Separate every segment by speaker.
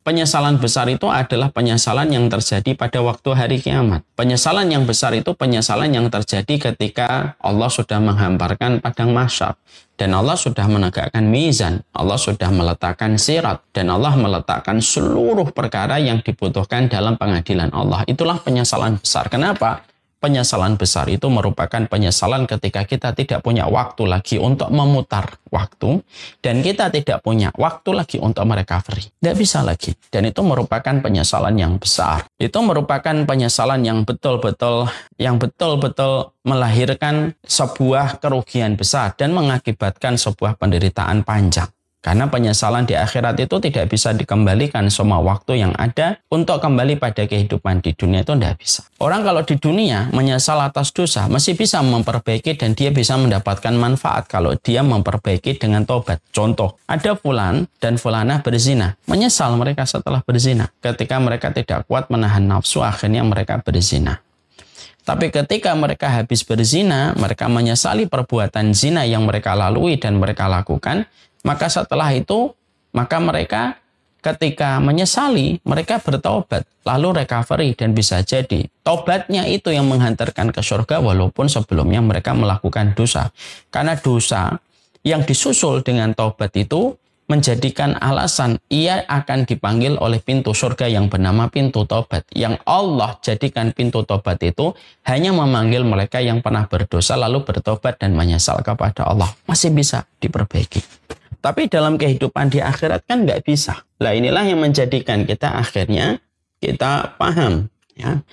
Speaker 1: Penyesalan besar itu adalah penyesalan yang terjadi pada waktu hari kiamat. Penyesalan yang besar itu penyesalan yang terjadi ketika Allah sudah menghamparkan padang mahsyar. Dan Allah sudah menegakkan mizan. Allah sudah meletakkan sirat. Dan Allah meletakkan seluruh perkara yang dibutuhkan dalam pengadilan Allah. Itulah penyesalan besar. Kenapa? Penyesalan besar itu merupakan penyesalan ketika kita tidak punya waktu lagi untuk memutar waktu dan kita tidak punya waktu lagi untuk merecovery. Tidak bisa lagi. Dan itu merupakan penyesalan yang besar. Itu merupakan penyesalan yang betul-betul melahirkan sebuah kerugian besar dan mengakibatkan sebuah penderitaan panjang. Karena penyesalan di akhirat itu tidak bisa dikembalikan semua waktu yang ada untuk kembali pada kehidupan di dunia itu tidak bisa. Orang kalau di dunia menyesal atas dosa masih bisa memperbaiki dan dia bisa mendapatkan manfaat kalau dia memperbaiki dengan tobat. Contoh, ada fulan dan fulanah berzina. Menyesal mereka setelah berzina. Ketika mereka tidak kuat menahan nafsu, akhirnya mereka berzina. Tapi ketika mereka habis berzina, mereka menyesali perbuatan zina yang mereka lalui dan mereka lakukan. Maka setelah itu, maka mereka ketika menyesali, mereka bertaubat, lalu recovery dan bisa jadi taubatnya itu yang menghantarkan ke surga walaupun sebelumnya mereka melakukan dosa. Karena dosa yang disusul dengan taubat itu menjadikan alasan ia akan dipanggil oleh pintu surga yang bernama pintu taubat. Yang Allah jadikan pintu taubat itu hanya memanggil mereka yang pernah berdosa lalu bertobat dan menyesal kepada Allah. Masih bisa diperbaiki. Tapi dalam kehidupan di akhirat kan nggak bisa. Lah inilah yang menjadikan kita akhirnya kita paham. Ya.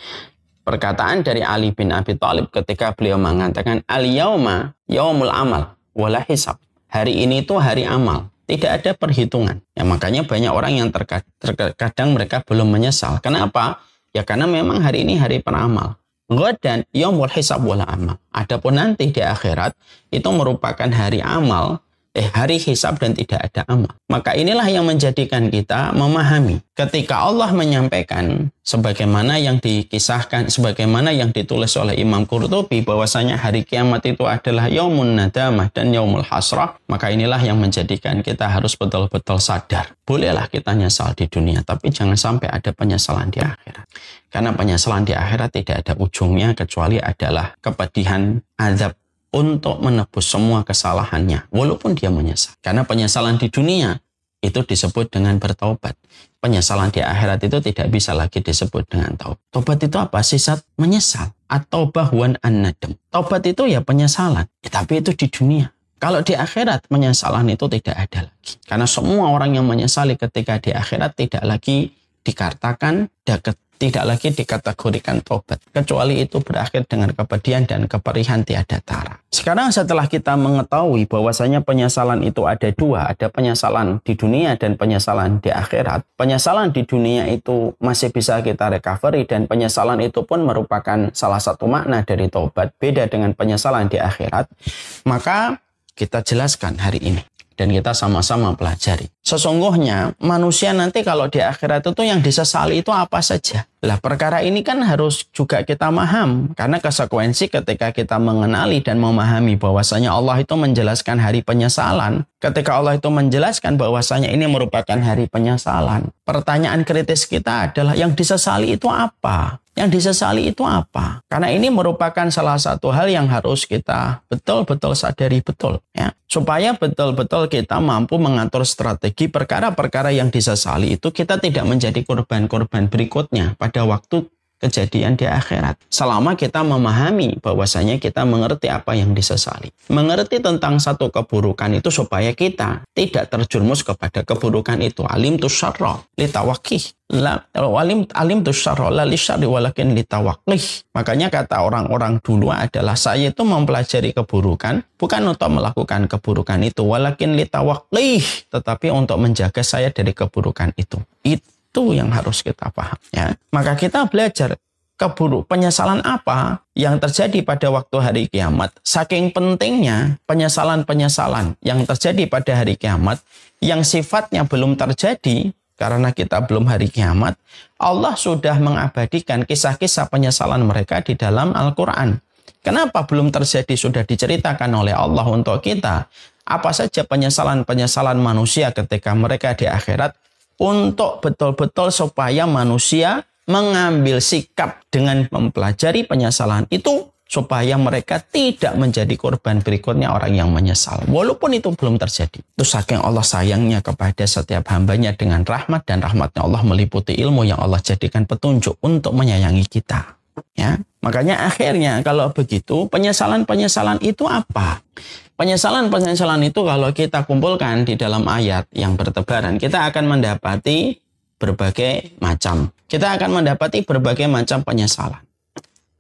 Speaker 1: Perkataan dari Ali bin Abi Thalib ketika beliau mengatakan al-yauma yaumul amal wala hisab. Hari ini itu hari amal. Tidak ada perhitungan. Ya, makanya banyak orang yang terkadang mereka belum menyesal. Kenapa? Ya karena memang hari ini hari peramal. Ghadan yaumul hisab wala amal. Adapun nanti di akhirat itu merupakan hari amal. Hari hisab dan tidak ada amal. Maka inilah yang menjadikan kita memahami. Ketika Allah menyampaikan sebagaimana yang dikisahkan, sebagaimana yang ditulis oleh Imam Qurtubi bahwasanya hari kiamat itu adalah yaumun nadamah dan yaumul hasrah, maka inilah yang menjadikan kita harus betul-betul sadar. Bolehlah kita nyesal di dunia, tapi jangan sampai ada penyesalan di akhirat. Karena penyesalan di akhirat tidak ada ujungnya kecuali adalah kepedihan, azab untuk menebus semua kesalahannya, walaupun dia menyesal. Karena penyesalan di dunia itu disebut dengan bertaubat. Penyesalan di akhirat itu tidak bisa lagi disebut dengan taubat. Taubat itu apa? Sifat menyesal. At-taubah wan an-nadam. Taubat itu ya penyesalan. Tapi itu di dunia. Kalau di akhirat, penyesalan itu tidak ada lagi. Karena semua orang yang menyesali ketika di akhirat tidak lagi dikatakan tidak lagi dikategorikan tobat. Kecuali itu berakhir dengan kepedihan dan keperihan tiada tara. Sekarang setelah kita mengetahui bahwasanya penyesalan itu ada dua. Ada penyesalan di dunia dan penyesalan di akhirat. Penyesalan di dunia itu masih bisa kita recovery. Dan penyesalan itu pun merupakan salah satu makna dari tobat. Beda dengan penyesalan di akhirat. Maka kita jelaskan hari ini. Dan kita sama-sama pelajari. Sesungguhnya manusia nanti kalau di akhirat itu yang disesali itu apa saja. Lah perkara ini kan harus juga kita paham. Karena konsekuensi ketika kita mengenali dan memahami bahwasanya Allah itu menjelaskan hari penyesalan. Ketika Allah itu menjelaskan bahwasanya ini merupakan hari penyesalan. Pertanyaan kritis kita adalah yang disesali itu apa? Yang disesali itu apa? Karena ini merupakan salah satu hal yang harus kita betul-betul sadari betul. Ya. Supaya betul-betul kita mampu mengatur strategi perkara-perkara yang disesali itu kita tidak menjadi korban-korban berikutnya pada waktu kejadian di akhirat. Selama kita memahami bahwasanya kita mengerti apa yang disesali. Mengerti tentang satu keburukan itu supaya kita tidak terjerumus kepada keburukan itu. Alim tu syarra litawaqih. Alim tu syarra la lisyarri walakin litawaqih. Makanya kata orang-orang dulu adalah saya itu mempelajari keburukan bukan untuk melakukan keburukan itu walakin litawaqih, tetapi untuk menjaga saya dari keburukan itu. Itu yang harus kita paham. Ya. Maka kita belajar penyesalan apa yang terjadi pada waktu hari kiamat. Saking pentingnya penyesalan-penyesalan yang terjadi pada hari kiamat yang sifatnya belum terjadi karena kita belum hari kiamat. Allah sudah mengabadikan kisah-kisah penyesalan mereka di dalam Al-Quran. Kenapa belum terjadi sudah diceritakan oleh Allah untuk kita? Apa saja penyesalan-penyesalan manusia ketika mereka di akhirat untuk betul-betul supaya manusia mengambil sikap dengan mempelajari penyesalan itu supaya mereka tidak menjadi korban berikutnya orang yang menyesal. Walaupun itu belum terjadi. Itu saking Allah sayangnya kepada setiap hambanya dengan rahmat, dan rahmatnya Allah meliputi ilmu yang Allah jadikan petunjuk untuk menyayangi kita. Ya, makanya akhirnya kalau begitu penyesalan-penyesalan itu apa? Penyesalan-penyesalan itu kalau kita kumpulkan di dalam ayat yang bertebaran, kita akan mendapati berbagai macam. Kita akan mendapati berbagai macam penyesalan.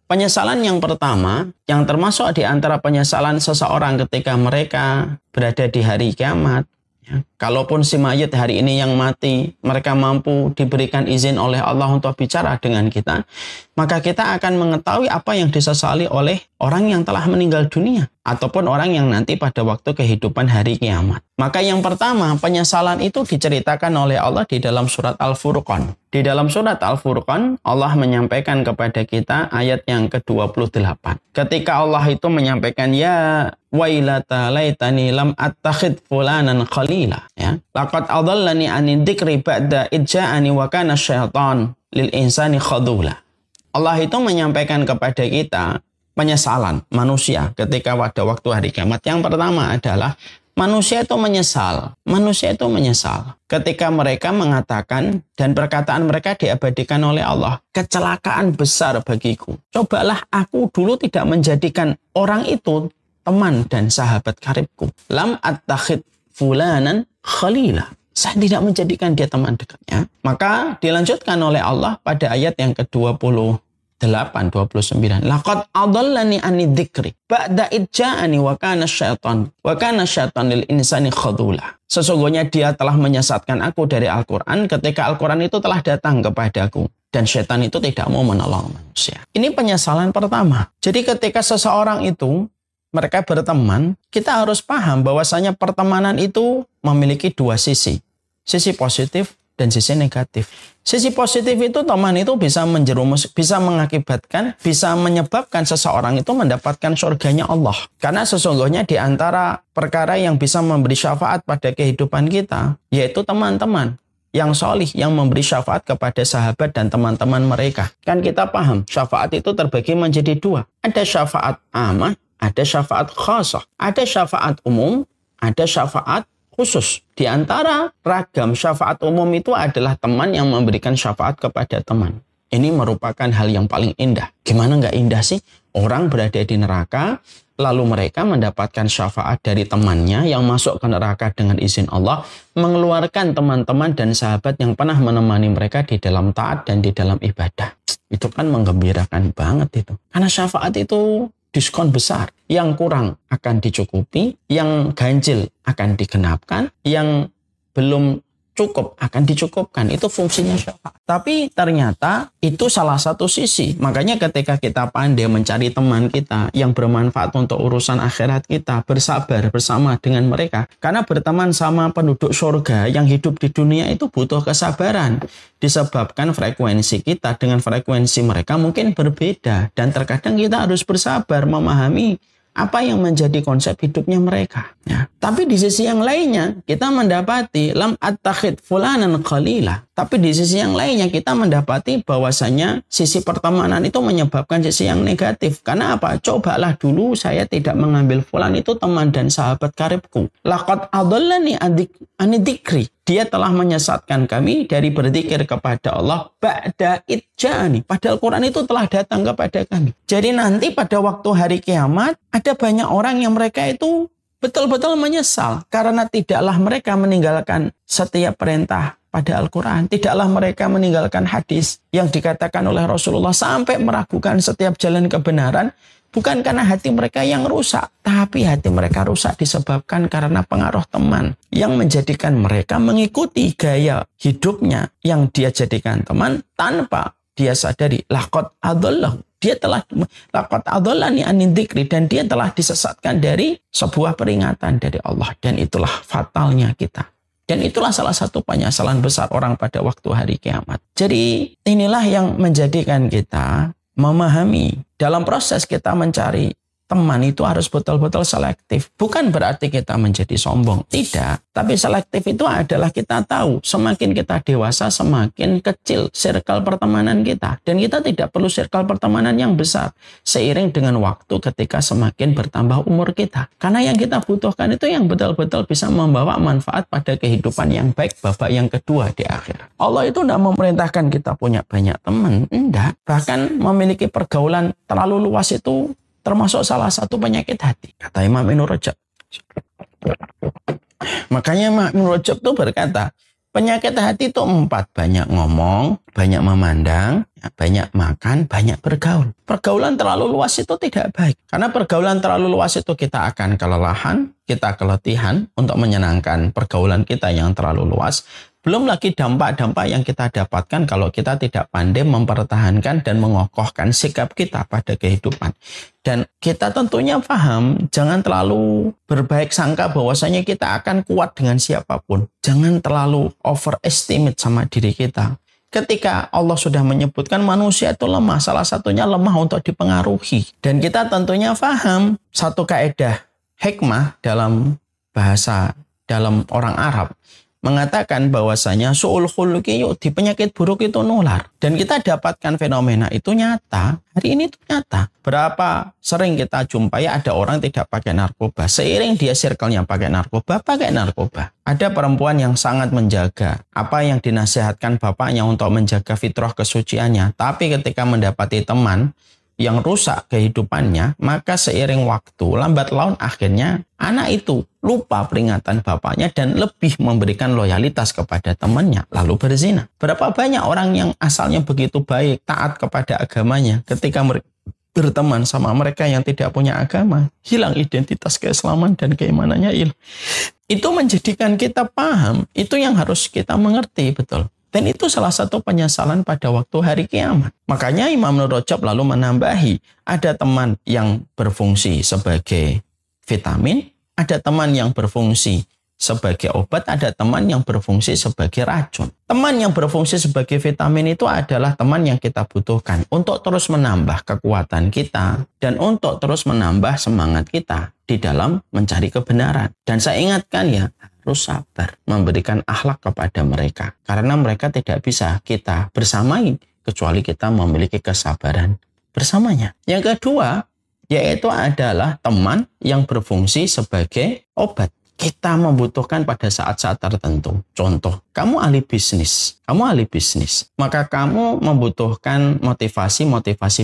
Speaker 1: Penyesalan yang pertama, yang termasuk di antara penyesalan seseorang ketika mereka berada di hari kiamat, ya, kalaupun si mayit hari ini yang mati, mereka mampu diberikan izin oleh Allah untuk bicara dengan kita, maka kita akan mengetahui apa yang disesali oleh orang yang telah meninggal dunia, ataupun orang yang nanti pada waktu kehidupan hari kiamat. Maka yang pertama, penyesalan itu diceritakan oleh Allah di dalam surat Al-Furqan. Di dalam surat Al-Furqan, Allah menyampaikan kepada kita ayat yang ke-28. Ketika Allah itu menyampaikan, ya wailata laitani lam attakhid fulanan khalila. Ya. Laqad adallani anid dzikri ba'da idja'ani wa kana syaitan lil insani khadula. Allah itu menyampaikan kepada kita penyesalan manusia ketika pada waktu hari kiamat. Yang pertama adalah manusia itu menyesal. Manusia itu menyesal ketika mereka mengatakan dan perkataan mereka diabadikan oleh Allah. Kecelakaan besar bagiku. Cobalah aku dulu tidak menjadikan orang itu teman dan sahabat karibku. Lam attakhid fulanan khalila. Saya tidak menjadikan dia teman dekatnya. Maka dilanjutkan oleh Allah pada ayat yang ke-28, 29. Laqad adallani anid dzikri ba'da idja'ani wa kana syaitan lil insani khadula. Sesungguhnya dia telah menyesatkan aku dari Al-Quran ketika Al-Quran itu telah datang kepadaku. Dan syaitan itu tidak mau menolong manusia. Ini penyesalan pertama. Jadi ketika seseorang itu mereka berteman, kita harus paham bahwasanya pertemanan itu memiliki dua sisi. Sisi positif dan sisi negatif. Sisi positif itu teman itu bisa menjerumus, bisa mengakibatkan, bisa menyebabkan seseorang itu mendapatkan surganya Allah. Karena sesungguhnya di antara perkara yang bisa memberi syafaat pada kehidupan kita, yaitu teman-teman yang solih, yang memberi syafaat kepada sahabat dan teman-teman mereka. Kan kita paham, syafaat itu terbagi menjadi dua. Ada syafaat amah, ada syafaat khasah, ada syafaat umum, ada syafaat khusus. Di antara ragam syafaat umum itu adalah teman yang memberikan syafaat kepada teman. Ini merupakan hal yang paling indah. Gimana nggak indah sih? Orang berada di neraka, lalu mereka mendapatkan syafaat dari temannya yang masuk ke neraka dengan izin Allah, mengeluarkan teman-teman dan sahabat yang pernah menemani mereka di dalam taat dan di dalam ibadah. Itu kan menggembirakan banget itu. Karena syafaat itu diskon besar. Yang kurang akan dicukupi, yang ganjil akan digenapkan, yang belum cukup akan dicukupkan. Itu fungsinya syafaat. Tapi ternyata itu salah satu sisi. Makanya ketika kita pandai mencari teman kita yang bermanfaat untuk urusan akhirat kita, bersabar bersama dengan mereka. Karena berteman sama penduduk surga yang hidup di dunia itu butuh kesabaran. Disebabkan frekuensi kita dengan frekuensi mereka mungkin berbeda. Dan terkadang kita harus bersabar memahami apa yang menjadi konsep hidupnya mereka. Ya. Tapi di sisi yang lainnya, kita mendapati lam attakhid fulanan khalila. Tapi di sisi yang lainnya, kita mendapati bahwasanya sisi pertemanan itu menyebabkan sisi yang negatif. Karena apa? Cobalah dulu saya tidak mengambil fulan itu teman dan sahabat karibku. Laqad adallani anid dzikri. Dia telah menyesatkan kami dari berzikir kepada Allah ba'da idja'ani. Padahal Quran itu telah datang kepada kami. Jadi nanti pada waktu hari kiamat ada banyak orang yang mereka itu betul-betul menyesal karena tidaklah mereka meninggalkan setiap perintah pada Al-Quran. Tidaklah mereka meninggalkan hadis yang dikatakan oleh Rasulullah sampai meragukan setiap jalan kebenaran. Bukan karena hati mereka yang rusak, tapi hati mereka rusak disebabkan karena pengaruh teman yang menjadikan mereka mengikuti gaya hidupnya yang dia jadikan teman tanpa dia sadari. Laqad adallahu. Dia telah laqad adallani anid dzikri, dan dia telah disesatkan dari sebuah peringatan dari Allah, dan itulah fatalnya kita. Dan itulah salah satu penyesalan besar orang pada waktu hari kiamat. Jadi inilah yang menjadikan kita memahami dalam proses kita mencari teman itu harus betul-betul selektif. Bukan berarti kita menjadi sombong. Tidak. Tapi selektif itu adalah kita tahu semakin kita dewasa semakin kecil circle pertemanan kita. Dan kita tidak perlu circle pertemanan yang besar. Seiring dengan waktu ketika semakin bertambah umur kita. Karena yang kita butuhkan itu yang betul-betul bisa membawa manfaat pada kehidupan yang baik babak yang kedua di akhir. Allah itu tidak memerintahkan kita punya banyak teman. Tidak. Bahkan memiliki pergaulan terlalu luas itu termasuk salah satu penyakit hati. Kata Imam Ibnu Rajab. Makanya Imam Ibnu Rajab itu berkata, penyakit hati itu 4. Banyak ngomong, banyak memandang, banyak makan, banyak bergaul. Pergaulan terlalu luas itu tidak baik. Karena pergaulan terlalu luas itu kita akan kelelahan, kita keletihan untuk menyenangkan pergaulan kita yang terlalu luas. Belum lagi dampak-dampak yang kita dapatkan kalau kita tidak pandai mempertahankan dan mengokohkan sikap kita pada kehidupan. Dan kita tentunya paham, jangan terlalu berbaik sangka bahwasanya kita akan kuat dengan siapapun. Jangan terlalu overestimate sama diri kita. Ketika Allah sudah menyebutkan manusia itu lemah, salah satunya lemah untuk dipengaruhi. Dan kita tentunya paham satu kaidah hikmah dalam bahasa, dalam orang Arab, mengatakan bahwasanya su'ul khuluqi di penyakit buruk itu nular. Dan kita dapatkan fenomena itu nyata. Hari ini itu nyata. Berapa sering kita jumpai ada orang tidak pakai narkoba. Seiring dia circle-nya pakai narkoba. Ada perempuan yang sangat menjaga apa yang dinasihatkan bapaknya untuk menjaga fitrah kesuciannya. Tapi ketika mendapati teman yang rusak kehidupannya, maka seiring waktu, lambat laun akhirnya anak itu lupa peringatan bapaknya dan lebih memberikan loyalitas kepada temannya, lalu berzina. Berapa banyak orang yang asalnya begitu baik, taat kepada agamanya, ketika berteman sama mereka yang tidak punya agama, hilang identitas keislaman dan keimanannya hilang. Itu menjadikan kita paham, itu yang harus kita mengerti betul. Dan itu salah satu penyesalan pada waktu hari kiamat. Makanya Imam Ibnu Rajab lalu menambahi, ada teman yang berfungsi sebagai vitamin, ada teman yang berfungsi sebagai obat, ada teman yang berfungsi sebagai racun. Teman yang berfungsi sebagai vitamin itu adalah teman yang kita butuhkan untuk terus menambah kekuatan kita dan untuk terus menambah semangat kita di dalam mencari kebenaran. Dan saya ingatkan ya, harus sabar memberikan akhlak kepada mereka. Karena mereka tidak bisa kita bersamai kecuali kita memiliki kesabaran bersamanya. Yang kedua, yaitu adalah teman yang berfungsi sebagai obat. Kita membutuhkan pada saat-saat tertentu. Contoh, kamu ahli bisnis. Maka kamu membutuhkan motivasi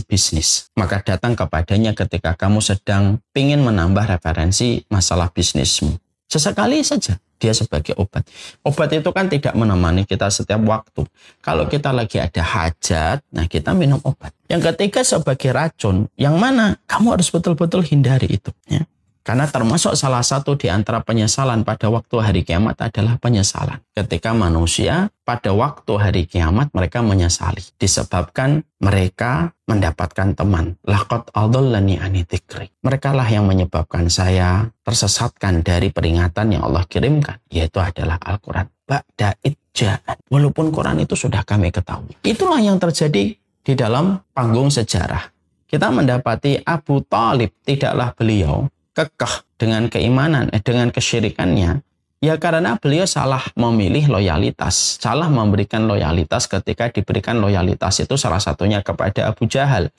Speaker 1: bisnis. Maka datang kepadanya ketika kamu sedang ingin menambah referensi masalah bisnismu. Sesekali saja dia sebagai obat. Obat itu kan tidak menemani kita setiap waktu. Kalau kita lagi ada hajat, nah kita minum obat. Yang ketiga sebagai racun, yang mana kamu harus betul-betul hindari itu. Ya. Karena termasuk salah satu di antara penyesalan pada waktu hari kiamat adalah penyesalan. Ketika manusia pada waktu hari kiamat mereka menyesali. Disebabkan mereka mendapatkan teman. Laqad adallani ani dzikri. Mereka lah yang menyebabkan saya tersesatkan dari peringatan yang Allah kirimkan. Yaitu adalah Al-Quran. Ba'da idja'an. Walaupun Quran itu sudah kami ketahui. Itulah yang terjadi di dalam panggung sejarah. Kita mendapati Abu Thalib, tidaklah beliau kekeh dengan keimanan, dengan kesyirikannya, ya karena beliau salah memilih loyalitas, salah memberikan loyalitas ketika diberikan loyalitas itu salah satunya kepada Abu Jahal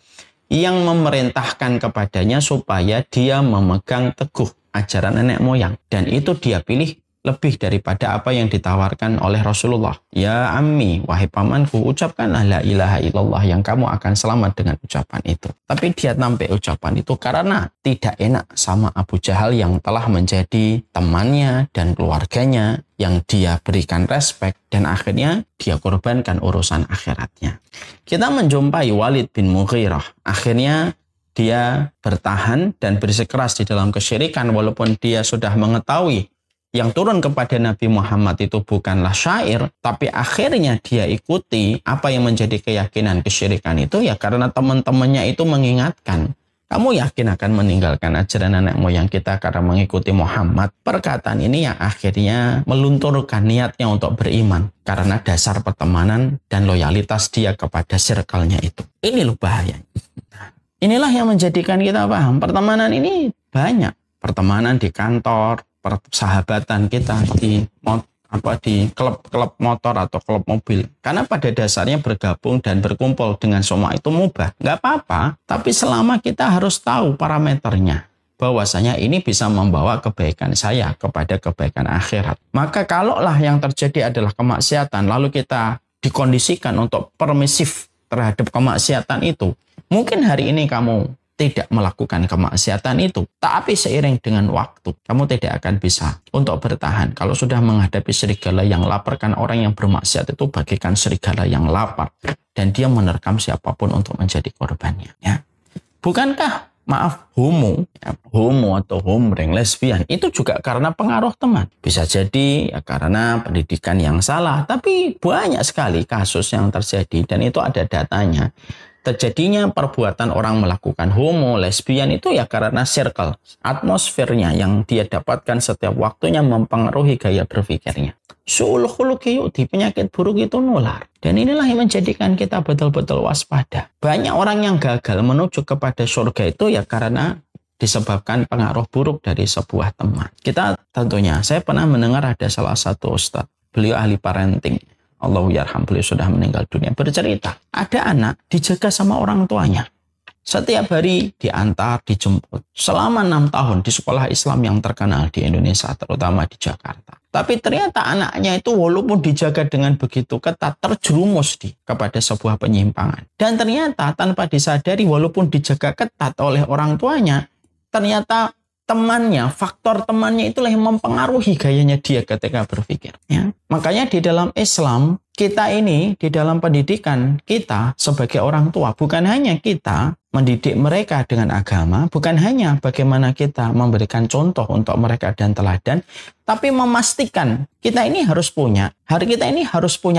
Speaker 1: yang memerintahkan kepadanya supaya dia memegang teguh ajaran nenek moyang, dan itu dia pilih lebih daripada apa yang ditawarkan oleh Rasulullah. Ya ammi, wahai pamanku, ucapkanlah la ilaha illallah yang kamu akan selamat dengan ucapan itu. Tapi dia nampik ucapan itu karena tidak enak sama Abu Jahal yang telah menjadi temannya dan keluarganya yang dia berikan respek dan akhirnya dia korbankan urusan akhiratnya. Kita menjumpai Walid bin Mughirah. Akhirnya dia bertahan dan bersikeras di dalam kesyirikan walaupun dia sudah mengetahui yang turun kepada Nabi Muhammad itu bukanlah syair, tapi akhirnya dia ikuti apa yang menjadi keyakinan kesyirikan itu ya karena teman-temannya itu mengingatkan. Kamu yakin akan meninggalkan ajaran nenek moyang kita karena mengikuti Muhammad? Perkataan ini yang akhirnya melunturkan niatnya untuk beriman karena dasar pertemanan dan loyalitas dia kepada circle-nya itu. Ini loh bahayanya. Inilah yang menjadikan kita paham pertemanan ini banyak. Pertemanan di kantor, persahabatan kita di klub motor atau klub mobil. Karena pada dasarnya bergabung dan berkumpul dengan semua itu mubah. Nggak apa-apa, tapi selama kita harus tahu parameternya. Bahwasanya ini bisa membawa kebaikan saya kepada kebaikan akhirat. Maka kalaulah yang terjadi adalah kemaksiatan, lalu kita dikondisikan untuk permisif terhadap kemaksiatan itu, mungkin hari ini kamu tidak melakukan kemaksiatan itu, tapi seiring dengan waktu, kamu tidak akan bisa untuk bertahan. Kalau sudah menghadapi serigala yang lapar, kan orang yang bermaksiat itu bagikan serigala yang lapar, dan dia menerkam siapapun untuk menjadi korbannya. Ya. Bukankah homo atau homreng, lesbian itu juga karena pengaruh teman. Bisa jadi ya karena pendidikan yang salah, tapi banyak sekali kasus yang terjadi dan itu ada datanya. Terjadinya perbuatan orang melakukan homo, lesbian itu ya karena circle, atmosfernya yang dia dapatkan setiap waktunya mempengaruhi gaya berpikirnya. Su'ul khuluqi yu'ti, penyakit buruk itu nular. Dan inilah yang menjadikan kita betul-betul waspada. Banyak orang yang gagal menuju kepada surga itu ya karena disebabkan pengaruh buruk dari sebuah teman. Kita tentunya, saya pernah mendengar ada salah satu ustadz, beliau ahli parenting. Allahyarham, beliau sudah meninggal dunia, bercerita. Ada anak dijaga sama orang tuanya. Setiap hari diantar, dijemput. Selama 6 tahun di sekolah Islam yang terkenal di Indonesia, terutama di Jakarta. Tapi ternyata anaknya itu walaupun dijaga dengan begitu ketat, terjerumus kepada sebuah penyimpangan. Dan ternyata tanpa disadari walaupun dijaga ketat oleh orang tuanya, ternyata temannya, faktor temannya itulah yang mempengaruhi gayanya dia ketika berpikir. Ya. Makanya di dalam Islam, kita ini di dalam pendidikan kita sebagai orang tua, bukan hanya kita mendidik mereka dengan agama, bukan hanya bagaimana kita memberikan contoh untuk mereka dan teladan, tapi memastikan kita ini harus punya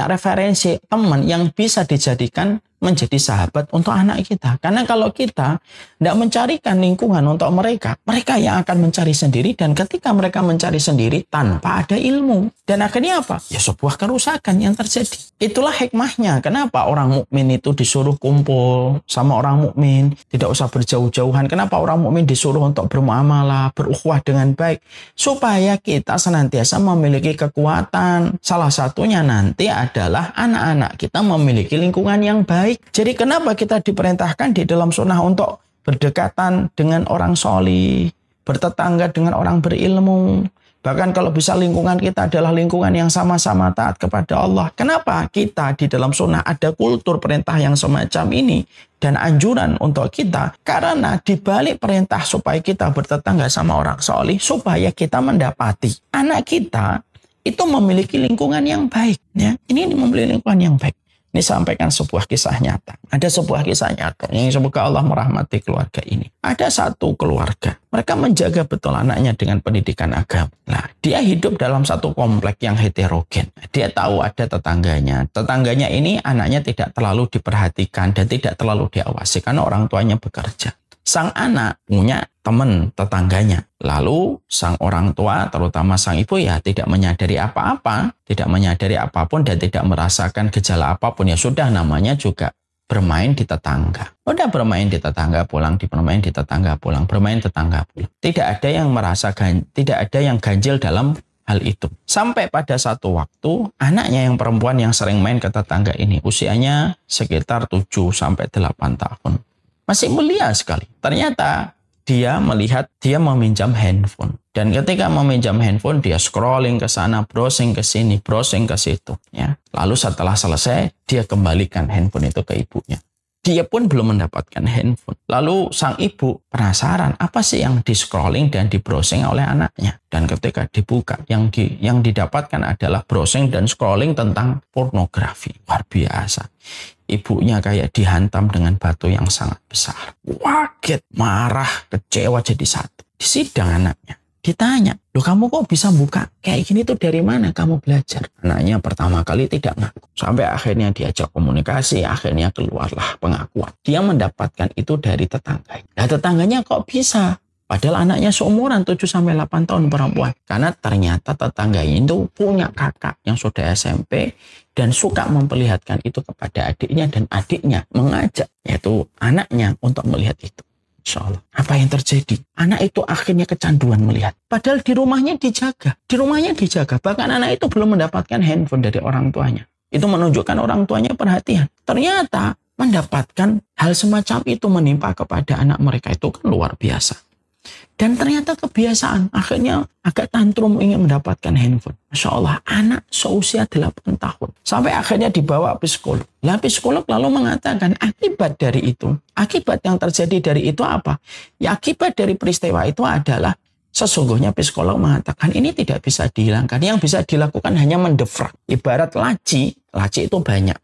Speaker 1: referensi teman yang bisa dijadikan menjadi sahabat untuk anak kita. Karena kalau kita tidak mencarikan lingkungan untuk mereka yang akan mencari sendiri, dan ketika mereka mencari sendiri tanpa ada ilmu. Dan akhirnya apa? Ya sebuah kerusakan yang terjadi. Itulah hikmahnya. Kenapa orang mukmin itu disuruh kumpul sama orang mukmin, tidak usah berjauh-jauhan. Kenapa orang mukmin disuruh untuk bermuamalah, berukhuwah dengan baik? Supaya kita senantiasa memiliki kekuatan. Salah satunya nanti adalah anak-anak kita memiliki lingkungan yang baik. Jadi kenapa kita diperintahkan di dalam sunnah untuk berdekatan dengan orang solih, bertetangga dengan orang berilmu. Bahkan kalau bisa lingkungan kita adalah lingkungan yang sama-sama taat kepada Allah. Kenapa kita di dalam sunnah ada kultur perintah yang semacam ini dan anjuran untuk kita? Karena di balik perintah supaya kita bertetangga sama orang solih, supaya kita mendapati anak kita itu memiliki lingkungan yang baik. Ya. Ini memiliki lingkungan yang baik. Ini sampaikan sebuah kisah nyata. Ada sebuah kisah nyata yang semoga Allah merahmati keluarga ini. Ada satu keluarga. Mereka menjaga betul anaknya dengan pendidikan agama. Nah, dia hidup dalam satu komplek yang heterogen. Dia tahu ada tetangganya. Tetangganya ini anaknya tidak terlalu diperhatikan dan tidak terlalu diawasi karena orang tuanya bekerja. Sang anak punya teman tetangganya. Lalu sang orang tua, terutama sang ibu ya tidak menyadari apa-apa, tidak menyadari apapun dan tidak merasakan gejala apapun. Ya sudah, namanya juga bermain di tetangga. Udah bermain di tetangga pulang, bermain di tetangga pulang, bermain tetangga pulang. Tidak ada yang tidak ada yang ganjil dalam hal itu. Sampai pada satu waktu, anaknya yang perempuan yang sering main ke tetangga ini usianya sekitar 7-8 tahun. Masih mulia sekali. Ternyata dia melihat dia meminjam handphone. Dan ketika meminjam handphone, dia scrolling ke sana, browsing ke sini, browsing ke situ. Ya. Lalu setelah selesai, dia kembalikan handphone itu ke ibunya. Dia pun belum mendapatkan handphone. Lalu sang ibu penasaran, apa sih yang di-scrolling dan di-browsing oleh anaknya. Dan ketika dibuka, yang didapatkan adalah browsing dan scrolling tentang pornografi. Luar biasa. Ibunya kayak dihantam dengan batu yang sangat besar. Waget, marah, kecewa jadi satu. Di sidang anaknya. Ditanya, loh kamu kok bisa buka kayak gini tuh dari mana kamu belajar? Anaknya pertama kali tidak ngaku. Sampai akhirnya diajak komunikasi, akhirnya keluarlah pengakuan. Dia mendapatkan itu dari tetangganya. Nah tetangganya kok bisa Padahal anaknya seumuran 7-8 tahun perempuan. Karena ternyata tetangganya itu punya kakak yang sudah SMP dan suka memperlihatkan itu kepada adiknya dan adiknya mengajak yaitu anaknya untuk melihat itu. Insya Allah. Apa yang terjadi? Anak itu akhirnya kecanduan melihat. Padahal di rumahnya dijaga. Di rumahnya dijaga. Bahkan anak itu belum mendapatkan handphone dari orang tuanya. Itu menunjukkan orang tuanya perhatian. Ternyata mendapatkan hal semacam itu menimpa kepada anak mereka itu kan luar biasa. Dan ternyata kebiasaan, akhirnya agak tantrum ingin mendapatkan handphone. Masya Allah, anak seusia 8 tahun. Sampai akhirnya dibawa psikolog. Lah psikolog lalu mengatakan akibat dari itu, akibat yang terjadi dari itu apa? Ya akibat dari peristiwa itu adalah sesungguhnya psikolog mengatakan ini tidak bisa dihilangkan. Yang bisa dilakukan hanya mendefrak. Ibarat laci itu banyak.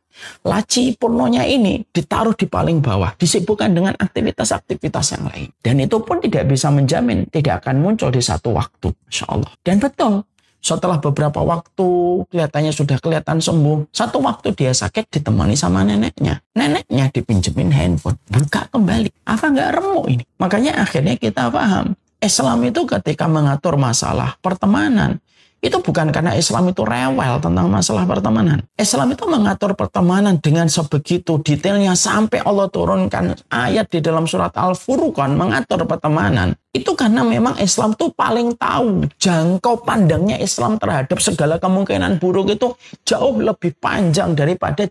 Speaker 1: Laci pornonya ini ditaruh di paling bawah, disibukkan dengan aktivitas-aktivitas yang lain. Dan itu pun tidak bisa menjamin tidak akan muncul di satu waktu. Masya Allah. Dan betul, setelah beberapa waktu kelihatannya sudah kelihatan sembuh. Satu waktu dia sakit ditemani sama neneknya. Neneknya dipinjemin handphone. Buka kembali. Apa nggak remuk ini? Makanya akhirnya kita paham. Islam itu ketika mengatur masalah pertemanan, itu bukan karena Islam itu rewel tentang masalah pertemanan. Islam itu mengatur pertemanan dengan sebegitu detailnya sampai Allah turunkan ayat di dalam surat Al-Furqan mengatur pertemanan. Itu karena memang Islam itu paling tahu jangkau pandangnya Islam terhadap segala kemungkinan buruk itu jauh lebih panjang daripada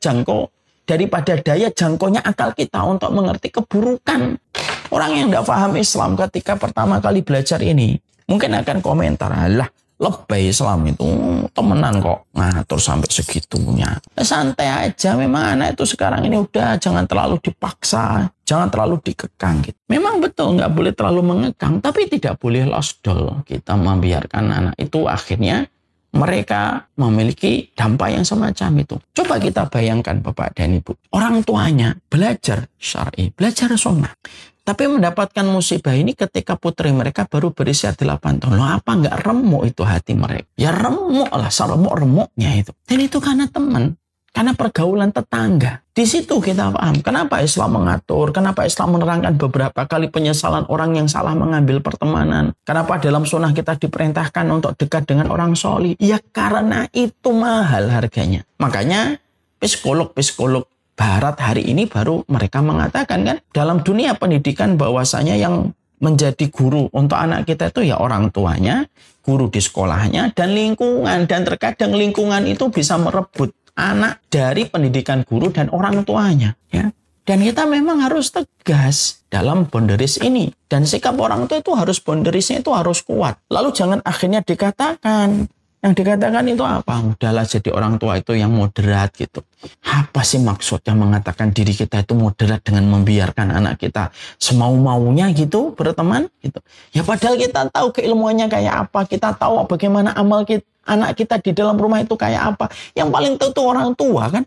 Speaker 1: daya jangkaunya akal kita untuk mengerti keburukan. Orang yang tidak paham Islam ketika pertama kali belajar ini mungkin akan komentar, alah lebay Islam itu temenan kok ngatur sampai segitunya. Santai aja, memang anak itu sekarang ini udah jangan terlalu dipaksa, jangan terlalu dikekang gitu. Memang betul nggak boleh terlalu mengekang, tapi tidak boleh losdol. Kita membiarkan anak itu akhirnya mereka memiliki dampak yang semacam itu. Coba kita bayangkan Bapak dan Ibu, orang tuanya belajar syar'i, belajar sunnah. Tapi mendapatkan musibah ini ketika putri mereka baru berusia 8 tahun. Loh, apa nggak remuk itu hati mereka? Ya remuk lah, seremuk-remuknya itu. Dan itu karena teman, karena pergaulan tetangga. Di situ kita paham kenapa Islam mengatur, kenapa Islam menerangkan beberapa kali penyesalan orang yang salah mengambil pertemanan. Kenapa dalam sunnah kita diperintahkan untuk dekat dengan orang solih. Ya karena itu mahal harganya. Makanya psikolog Barat hari ini baru mereka mengatakan kan dalam dunia pendidikan bahwasanya yang menjadi guru untuk anak kita itu ya orang tuanya, guru di sekolahnya, dan lingkungan. Dan terkadang lingkungan itu bisa merebut anak dari pendidikan guru dan orang tuanya. Ya. Dan kita memang harus tegas dalam boundaries ini. Dan sikap orang tua itu harus boundariesnya itu harus kuat. Lalu jangan akhirnya dikatakan. Yang dikatakan itu apa? Udahlah jadi orang tua itu yang moderat gitu. Apa sih maksudnya mengatakan diri kita itu moderat dengan membiarkan anak kita semau-maunya gitu berteman gitu. Ya padahal kita tahu keilmuannya kayak apa. Kita tahu bagaimana amal anak kita di dalam rumah itu kayak apa. Yang paling tahu itu orang tua kan.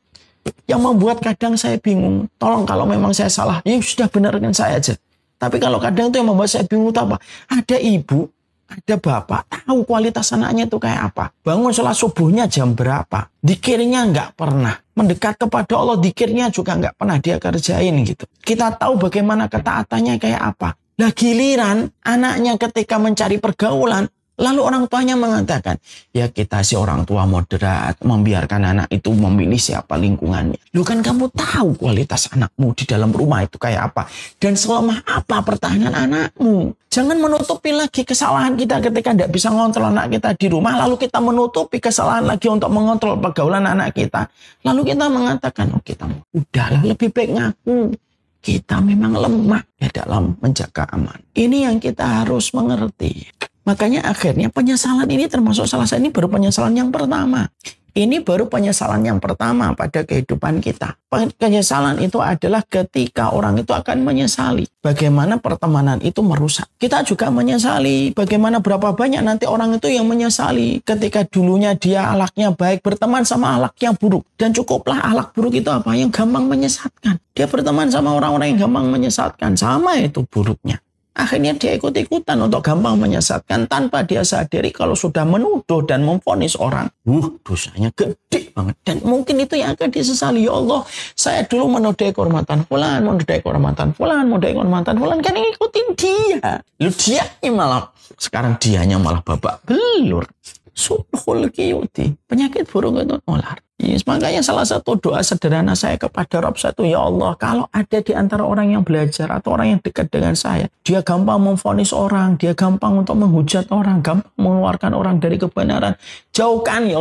Speaker 1: Yang membuat kadang saya bingung. Tolong kalau memang saya salah, ya sudah benarkan saya aja. Tapi kalau kadang itu yang membuat saya bingung itu apa? Ada ibu, ada bapak, tahu kualitas anaknya itu kayak apa. Bangun sholat subuhnya jam berapa. Dikirnya nggak pernah. Mendekat kepada Allah, dikirnya juga nggak pernah dia kerjain gitu. Kita tahu bagaimana ketaatannya kayak apa. Lah giliran anaknya ketika mencari pergaulan, lalu orang tuanya mengatakan, ya kita si orang tua moderat, membiarkan anak itu memilih siapa lingkungannya. Lu kan kamu tahu kualitas anakmu di dalam rumah itu kayak apa. Dan selemah apa pertahanan anakmu. Jangan menutupi lagi kesalahan kita ketika tidak bisa mengontrol anak kita di rumah. Lalu kita menutupi kesalahan lagi untuk mengontrol pergaulan anak kita. Lalu kita mengatakan, oh kita udahlah lebih baik ngaku. Kita memang lemah ya dalam menjaga aman. Ini yang kita harus mengerti. Makanya akhirnya penyesalan ini termasuk salah satu, ini baru penyesalan yang pertama. Ini baru penyesalan yang pertama pada kehidupan kita. Penyesalan itu adalah ketika orang itu akan menyesali bagaimana pertemanan itu merusak. Kita juga menyesali bagaimana berapa banyak nanti orang itu yang menyesali ketika dulunya dia akhlaknya baik berteman sama akhlak yang buruk. Dan cukuplah akhlak buruk itu apa? Yang gampang menyesatkan. Dia berteman sama orang-orang yang gampang menyesatkan. Sama itu buruknya. Akhirnya dia ikut-ikutan untuk gampang menyesatkan tanpa dia sadari kalau sudah menuduh dan memvonis orang. Dosanya gede banget. Dan mungkin itu yang akan disesali. Ya Allah, saya dulu menodai kehormatan fulan, menodai kehormatan fulan, menodai kehormatan fulan. Kan ngikutin dia. Lu dianya malah, sekarang dianya malah babak belur. Sulhul kiyuti. Penyakit burung itu nular. Yes, makanya salah satu doa sederhana saya kepada Rabb satu, ya Allah, kalau ada di antara orang yang belajar atau orang yang dekat dengan saya, dia gampang memvonis orang, dia gampang untuk menghujat orang, gampang mengeluarkan orang dari kebenaran, jauhkan ya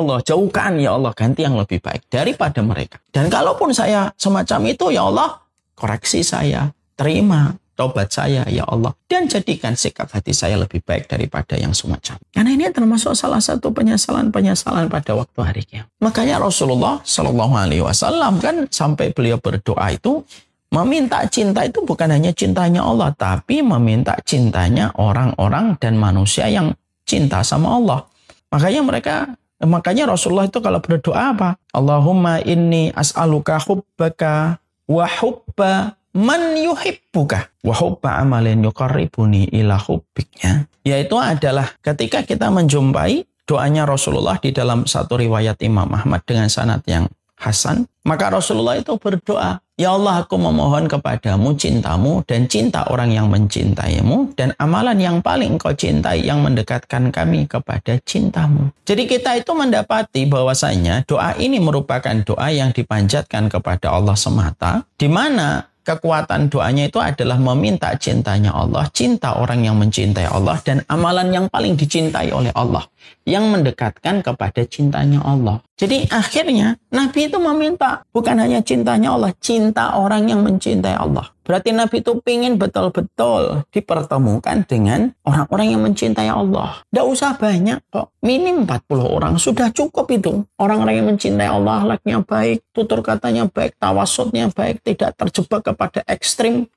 Speaker 1: Allah, ganti yang lebih baik daripada mereka. Dan kalaupun saya semacam itu, ya Allah, koreksi saya, terima taubat saya, ya Allah. Dan jadikan sikap hati saya lebih baik daripada yang semacam. Karena ini termasuk salah satu penyesalan-penyesalan pada waktu hari kiamat. Makanya Rasulullah SAW kan sampai beliau berdoa itu, meminta cinta itu bukan hanya cintanya Allah, tapi meminta cintanya orang-orang dan manusia yang cinta sama Allah. Makanya Rasulullah itu kalau berdoa apa? Allahumma inni as'aluka hubbaka wa hubba man yuhibbuka wa hubba amalin yuqarribuni ila hubbiknya. Yaitu adalah ketika kita menjumpai doanya Rasulullah di dalam satu riwayat Imam Ahmad dengan sanad yang hasan, maka Rasulullah itu berdoa, ya Allah, aku memohon kepadamu cintamu dan cinta orang yang mencintaimu dan amalan yang paling kau cintai yang mendekatkan kami kepada cintamu. Jadi kita itu mendapati bahwasanya doa ini merupakan doa yang dipanjatkan kepada Allah semata, di mana kekuatan doanya itu adalah meminta cintanya Allah, cinta orang yang mencintai Allah, dan amalan yang paling dicintai oleh Allah, yang mendekatkan kepada cintanya Allah. Jadi akhirnya Nabi itu meminta bukan hanya cintanya Allah, cinta orang yang mencintai Allah. Berarti Nabi itu ingin betul-betul dipertemukan dengan orang-orang yang mencintai Allah. Tidak usah banyak kok, minim 40 orang sudah cukup itu. Orang-orang yang mencintai Allah, akhlaknya baik, tutur katanya baik, tawasudnya baik, tidak terjebak kepada ekstrim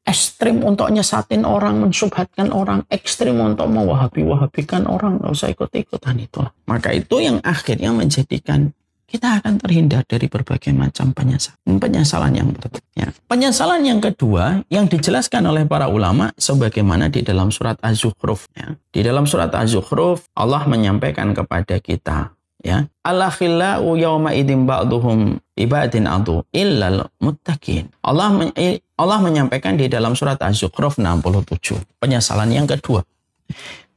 Speaker 1: untuk nyesatin orang, mensubhatkan orang, ekstrim untuk mewahabi-wahabikan orang. Tidak usah ikut-ikutan itu. Maka itu yang akhirnya menjadikan kita akan terhindar dari berbagai macam penyesalan yang berat. Ya. Penyesalan yang kedua yang dijelaskan oleh para ulama sebagaimana di dalam surat Az-Zukhruf. Ya. Di dalam surat Az-Zukhruf Allah menyampaikan kepada kita, ya, Al-akhillau yawma idzin ba'duhum ibadin adu illal muttaqin. Allah menyampaikan di dalam surat Az-Zukhruf 67. Penyesalan yang kedua.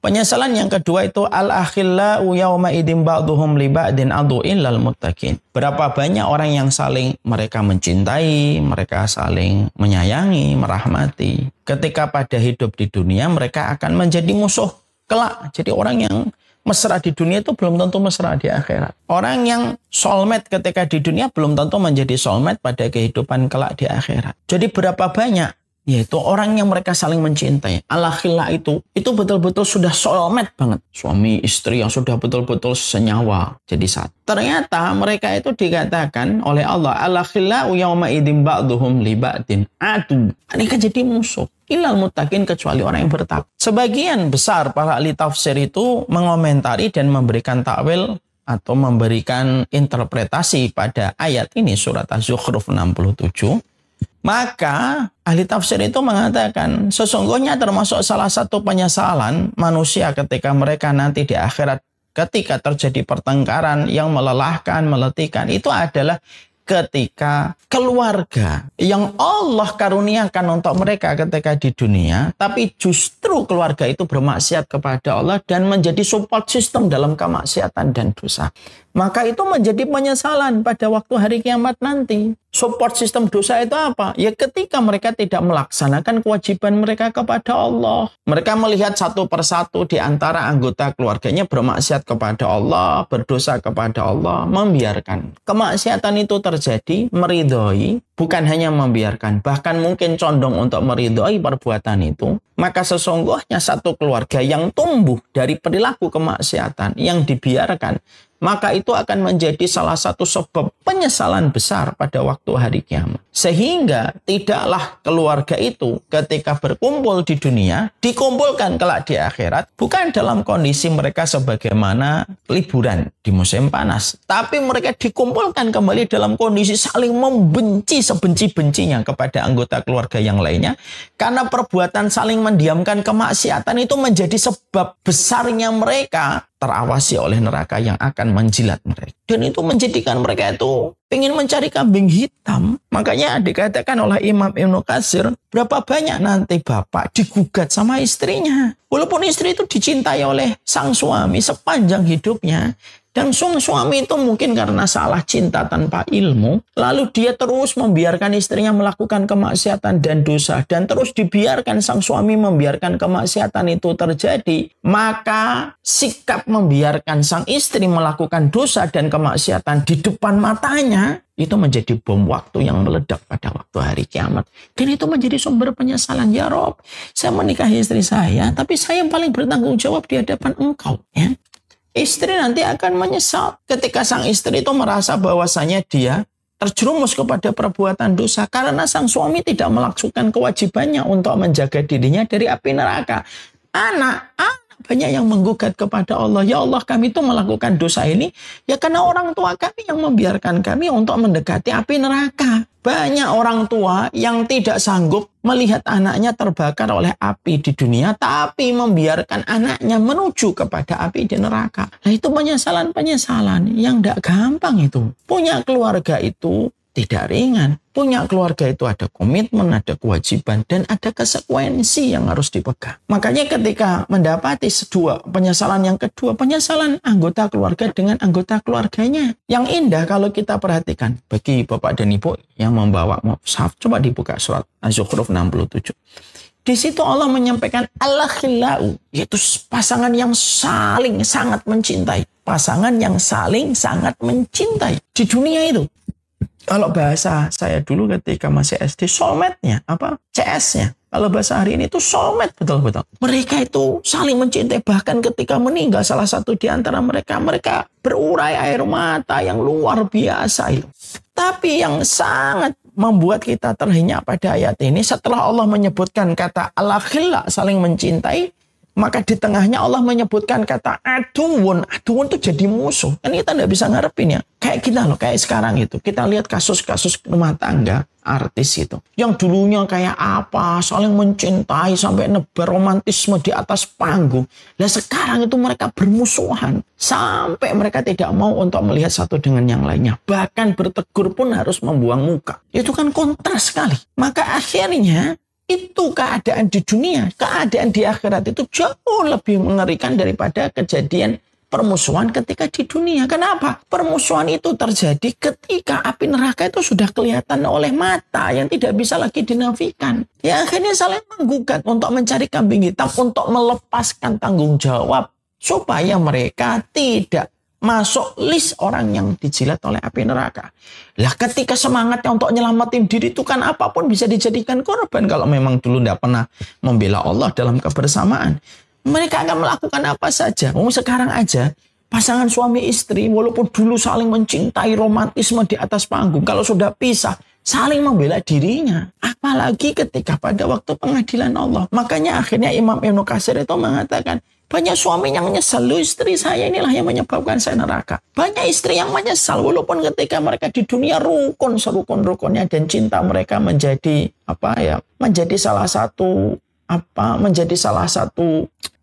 Speaker 1: Penyesalan yang kedua itu al-akhillau yawma idzin ba'duhum li ba'din adu illal muttaqin. Berapa banyak orang yang saling mereka mencintai, mereka saling menyayangi, merahmati. Ketika pada hidup di dunia mereka akan menjadi musuh kelak. Jadi orang yang mesra di dunia itu belum tentu mesra di akhirat. Orang yang soulmate ketika di dunia belum tentu menjadi soulmate pada kehidupan kelak di akhirat. Jadi berapa banyak? Yaitu orang yang mereka saling mencintai. Al-akhillah itu betul-betul sudah soulmate banget. Suami istri yang sudah betul-betul senyawa. Jadi satu. Ternyata mereka itu dikatakan oleh Allah, al-akhillah yawma idzin ba'duhum li ba'din adu. Mereka jadi musuh. Illal muttaqin, kecuali orang yang bertakwa. Sebagian besar para ahli tafsir itu mengomentari dan memberikan takwil atau memberikan interpretasi pada ayat ini, surat Az-Zukhruf 67. Maka ahli tafsir itu mengatakan sesungguhnya termasuk salah satu penyesalan manusia ketika mereka nanti di akhirat, ketika terjadi pertengkaran yang melelahkan, meletihkan, itu adalah ketika keluarga yang Allah karuniakan untuk mereka ketika di dunia, tapi justru keluarga itu bermaksiat kepada Allah dan menjadi support system dalam kemaksiatan dan dosa. Maka itu menjadi penyesalan pada waktu hari kiamat nanti. Support sistem dosa itu apa? Ya ketika mereka tidak melaksanakan kewajiban mereka kepada Allah. Mereka melihat satu persatu di antara anggota keluarganya bermaksiat kepada Allah, berdosa kepada Allah, membiarkan kemaksiatan itu terjadi, meridhoi, bukan hanya membiarkan, bahkan mungkin condong untuk meridhoi perbuatan itu. Maka sesungguhnya satu keluarga yang tumbuh dari perilaku kemaksiatan yang dibiarkan, maka itu akan menjadi salah satu sebab penyesalan besar pada waktu hari kiamat. Sehingga tidaklah keluarga itu ketika berkumpul di dunia, dikumpulkan kelak di akhirat, bukan dalam kondisi mereka sebagaimana liburan di musim panas, tapi mereka dikumpulkan kembali dalam kondisi saling membenci sebenci-bencinya kepada anggota keluarga yang lainnya, karena perbuatan saling mendiamkan kemaksiatan itu menjadi sebab besarnya mereka terawasi oleh neraka yang akan menjilat mereka. Dan itu menjadikan mereka itu ingin mencari kambing hitam. Makanya dikatakan oleh Imam Ibnu Katsir, berapa banyak nanti bapak digugat sama istrinya. Walaupun istri itu dicintai oleh sang suami sepanjang hidupnya. Dan sang suami itu mungkin karena salah cinta tanpa ilmu, lalu dia terus membiarkan istrinya melakukan kemaksiatan dan dosa, dan terus dibiarkan sang suami membiarkan kemaksiatan itu terjadi, maka sikap membiarkan sang istri melakukan dosa dan kemaksiatan di depan matanya, itu menjadi bom waktu yang meledak pada waktu hari kiamat. Dan itu menjadi sumber penyesalan. Ya Rob, saya menikahi istri saya, tapi saya yang paling bertanggung jawab di hadapan engkau. Ya. Istri nanti akan menyesal ketika sang istri itu merasa bahwasanya dia terjerumus kepada perbuatan dosa karena sang suami tidak melakukan kewajibannya untuk menjaga dirinya dari api neraka. Anak banyak yang menggugat kepada Allah. Ya Allah, kami itu melakukan dosa ini ya karena orang tua kami yang membiarkan kami untuk mendekati api neraka. Banyak orang tua yang tidak sanggup melihat anaknya terbakar oleh api di dunia, tapi membiarkan anaknya menuju kepada api di neraka. Nah, itu penyesalan-penyesalan yang tidak gampang itu. Punya keluarga itu tidak ringan. Punya keluarga itu ada komitmen, ada kewajiban, dan ada konsekuensi yang harus dipegang. Makanya ketika mendapati penyesalan yang kedua, penyesalan anggota keluarga dengan anggota keluarganya. Yang indah kalau kita perhatikan, bagi Bapak dan Ibu yang membawa mushaf, coba dibuka surat Az-Zukhruf 67. Di situ Allah menyampaikan al-khillau, yaitu pasangan yang saling sangat mencintai. Pasangan yang saling sangat mencintai. Di dunia itu, kalau bahasa saya dulu ketika masih SD, soulmate-nya, CS-nya. Kalau bahasa hari ini itu soulmate, betul-betul. Mereka itu saling mencintai, bahkan ketika meninggal salah satu di antara mereka berurai air mata yang luar biasa itu. Tapi yang sangat membuat kita terhenyak pada ayat ini, setelah Allah menyebutkan kata al-khilla, saling mencintai, maka di tengahnya Allah menyebutkan kata aduun. Aduun itu jadi musuh. Kan kita tidak bisa ngarepin ya. Kayak kita loh, kayak sekarang itu. Kita lihat kasus-kasus rumah tangga artis itu. Yang dulunya kayak apa, saling mencintai sampai nebar romantisme di atas panggung. Nah sekarang itu mereka bermusuhan. Sampai mereka tidak mau untuk melihat satu dengan yang lainnya. Bahkan bertegur pun harus membuang muka. Itu kan kontras sekali. Maka akhirnya itu keadaan di dunia, keadaan di akhirat itu jauh lebih mengerikan daripada kejadian permusuhan ketika di dunia. Kenapa? Permusuhan itu terjadi ketika api neraka itu sudah kelihatan oleh mata yang tidak bisa lagi dinafikan. Ya akhirnya saling menggugat untuk mencari kambing hitam, untuk melepaskan tanggung jawab supaya mereka tidak masuk list orang yang dijilat oleh api neraka. Lah ketika semangatnya untuk nyelamatin diri itu kan apapun bisa dijadikan korban. Kalau memang dulu tidak pernah membela Allah dalam kebersamaan, mereka akan melakukan apa saja. Sekarang aja pasangan suami istri walaupun dulu saling mencintai, romantisme di atas panggung, kalau sudah pisah saling membela dirinya. Apalagi ketika pada waktu pengadilan Allah. Makanya akhirnya Imam Ibnu Katsir itu mengatakan, banyak suami yang menyesal, istri saya inilah yang menyebabkan saya neraka. Banyak istri yang menyesal walaupun ketika mereka di dunia rukun serukun-rukunnya dan cinta mereka menjadi menjadi salah satu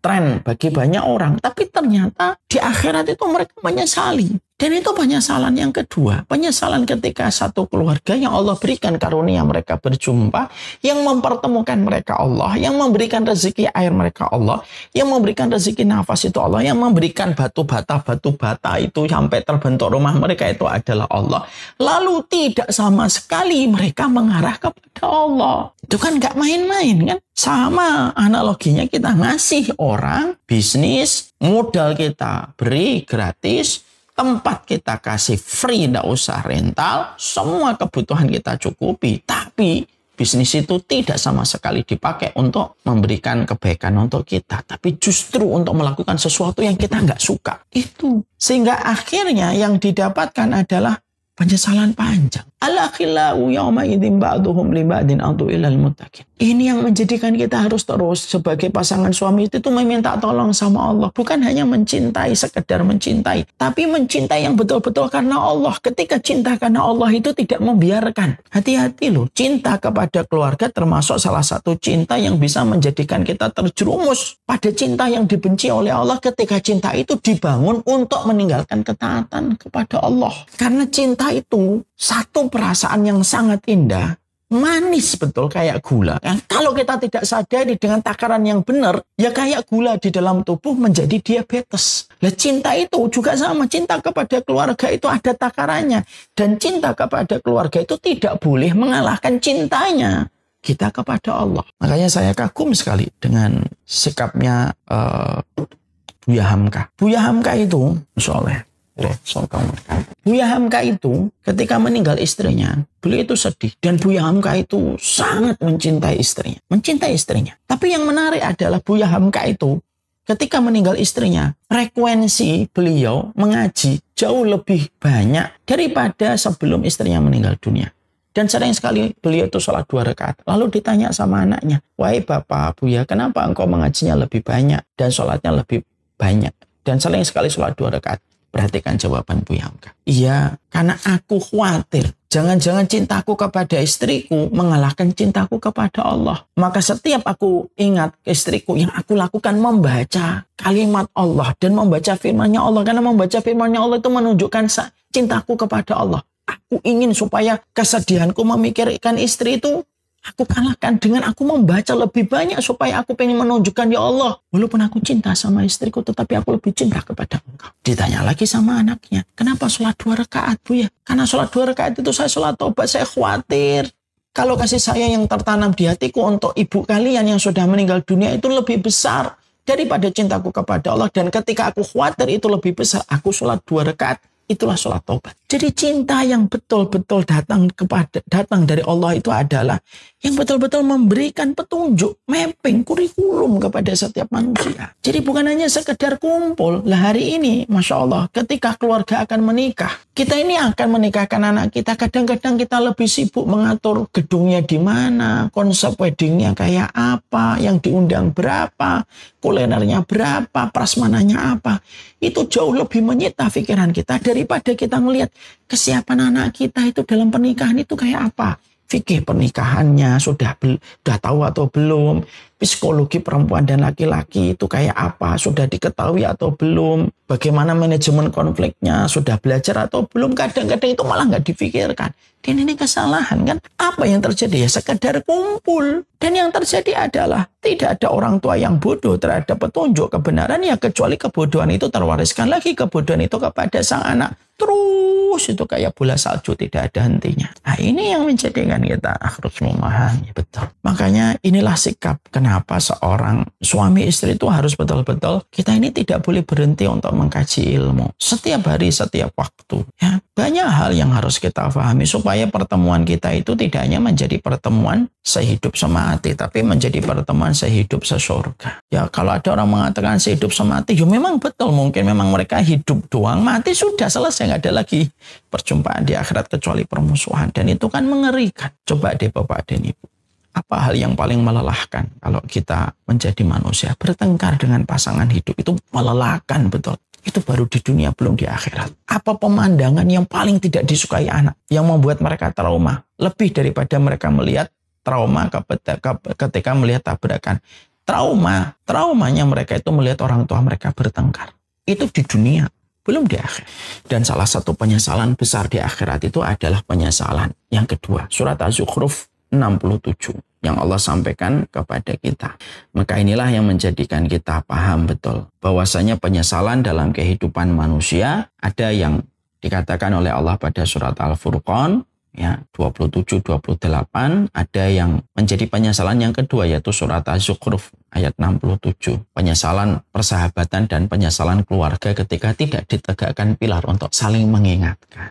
Speaker 1: tren bagi banyak orang. Tapi ternyata di akhirat itu mereka menyesali. Dan itu penyesalan yang kedua. Penyesalan ketika satu keluarga yang Allah berikan karunia mereka berjumpa, yang mempertemukan mereka Allah, yang memberikan rezeki air mereka Allah, yang memberikan rezeki nafas itu Allah, yang memberikan batu bata itu sampai terbentuk rumah mereka itu adalah Allah. Lalu tidak sama sekali mereka mengarah kepada Allah. Itu kan gak main-main kan? Sama analoginya kita ngasih orang bisnis, modal kita beri gratis, tempat kita kasih free, tidak usah rental, semua kebutuhan kita cukupi. Tapi Bisnis itu tidak sama sekali dipakai untuk memberikan kebaikan untuk kita, tapi justru untuk melakukan sesuatu yang kita nggak suka. Itu. Sehingga akhirnya yang didapatkan adalah penyesalan panjang. Al-akhillau yawma idzin ba'duhum li ba'din adu ilal muttaqin. Ini yang menjadikan kita harus terus sebagai pasangan suami itu meminta tolong sama Allah. Bukan hanya mencintai, sekedar mencintai. Tapi mencintai yang betul-betul karena Allah. Ketika cinta karena Allah itu tidak membiarkan. Hati-hati loh. Cinta kepada keluarga termasuk salah satu cinta yang bisa menjadikan kita terjerumus pada cinta yang dibenci oleh Allah. Ketika cinta itu dibangun untuk meninggalkan ketaatan kepada Allah. Karena cinta itu satu perasaan yang sangat indah, manis betul kayak gula. Kalau kita tidak sadari dengan takaran yang benar, ya kayak gula di dalam tubuh menjadi diabetes. Nah, cinta itu juga sama. Cinta kepada keluarga itu ada takarannya. Dan cinta kepada keluarga itu tidak boleh mengalahkan cintanya kita kepada Allah. Makanya saya kagum sekali dengan sikapnya Buya Hamka. Buya Hamka itu, soleh. Buya Hamka itu ketika meninggal istrinya, beliau itu sedih. Dan Buya Hamka itu sangat mencintai istrinya. Mencintai istrinya. Tapi yang menarik adalah Buya Hamka itu ketika meninggal istrinya, frekuensi beliau mengaji jauh lebih banyak daripada sebelum istrinya meninggal dunia. Dan sering sekali beliau itu sholat 2 rakaat. Lalu ditanya sama anaknya, wahai bapak Buya, kenapa engkau mengajinya lebih banyak dan sholatnya lebih banyak? Dan sering sekali sholat 2 rakaat. Perhatikan jawaban Buya Hamka. Iya, karena aku khawatir. Jangan-jangan cintaku kepada istriku mengalahkan cintaku kepada Allah. Maka setiap aku ingat istriku, yang aku lakukan membaca kalimat Allah dan membaca firman-Nya Allah. Karena membaca firman-Nya Allah itu menunjukkan cintaku kepada Allah. Aku ingin supaya kesedihanku memikirkan istri itu aku kalahkan dengan aku membaca lebih banyak supaya aku pengen menunjukkan, ya Allah, walaupun aku cinta sama istriku, tetapi aku lebih cinta kepada engkau. Ditanya lagi sama anaknya, kenapa sholat 2 rakaat Bu ya? Karena sholat 2 rakaat itu saya sholat tobat, saya khawatir kalau kasih sayang yang tertanam di hatiku untuk ibu kalian yang sudah meninggal dunia itu lebih besar daripada cintaku kepada Allah. Dan ketika aku khawatir itu lebih besar, aku sholat 2 rakaat. Itulah sholat taubat. Jadi cinta yang betul-betul datang dari Allah itu adalah yang betul-betul memberikan petunjuk, mapping, kurikulum kepada setiap manusia. Jadi bukan hanya sekedar kumpul. Lah hari ini, Masya Allah, ketika keluarga akan menikah, kita ini akan menikahkan anak kita. Kadang-kadang kita lebih sibuk mengatur gedungnya di mana, konsep weddingnya kayak apa, yang diundang berapa, kulinernya berapa, prasmananya apa. Itu jauh lebih menyita pikiran kita daripada kita melihat kesiapan anak kita itu dalam pernikahan itu kayak apa. Fikih pernikahannya sudah tahu atau belum, psikologi perempuan dan laki-laki itu kayak apa, sudah diketahui atau belum, bagaimana manajemen konfliknya, sudah belajar atau belum. Kadang-kadang itu malah nggak dipikirkan. Dan ini kesalahan kan. Apa yang terjadi? Ya sekedar kumpul. Dan yang terjadi adalah tidak ada orang tua yang bodoh terhadap petunjuk kebenaran, ya kecuali kebodohan itu terwariskan lagi kebodohan itu kepada sang anak. Terus itu kayak bola salju, tidak ada hentinya. Nah ini yang menjadikan kita harus memahami betul. Makanya inilah sikap kenapa seorang suami istri itu harus betul-betul, kita ini tidak boleh berhenti untuk mengkaji ilmu. Setiap hari, setiap waktu. Ya, banyak hal yang harus kita pahami supaya pertemuan kita itu tidak hanya menjadi pertemuan sehidup semati, tapi menjadi pertemuan sehidup sesurga. Ya kalau ada orang mengatakan sehidup semati, ya memang betul, mungkin memang mereka hidup doang, mati sudah selesai, nggak ada lagi perjumpaan di akhirat kecuali permusuhan. Dan itu kan mengerikan. Coba deh Bapak dan Ibu, apa hal yang paling melelahkan kalau kita menjadi manusia? Bertengkar dengan pasangan hidup itu melelahkan betul. Itu baru di dunia, belum di akhirat. Apa pemandangan yang paling tidak disukai anak, yang membuat mereka trauma, lebih daripada mereka melihat trauma ketika melihat tabrakan. Traumanya mereka itu melihat orang tua mereka bertengkar. Itu di dunia, belum di akhirat. Dan salah satu penyesalan besar di akhirat itu adalah penyesalan yang kedua. Surat Az-Zukhruf 67 yang Allah sampaikan kepada kita. Maka inilah yang menjadikan kita paham betul bahwasanya penyesalan dalam kehidupan manusia ada yang dikatakan oleh Allah pada surat Al-Furqan ya 27-28, ada yang menjadi penyesalan yang kedua yaitu surat Az-Zukhruf ayat 67, penyesalan persahabatan dan penyesalan keluarga ketika tidak ditegakkan pilar untuk saling mengingatkan.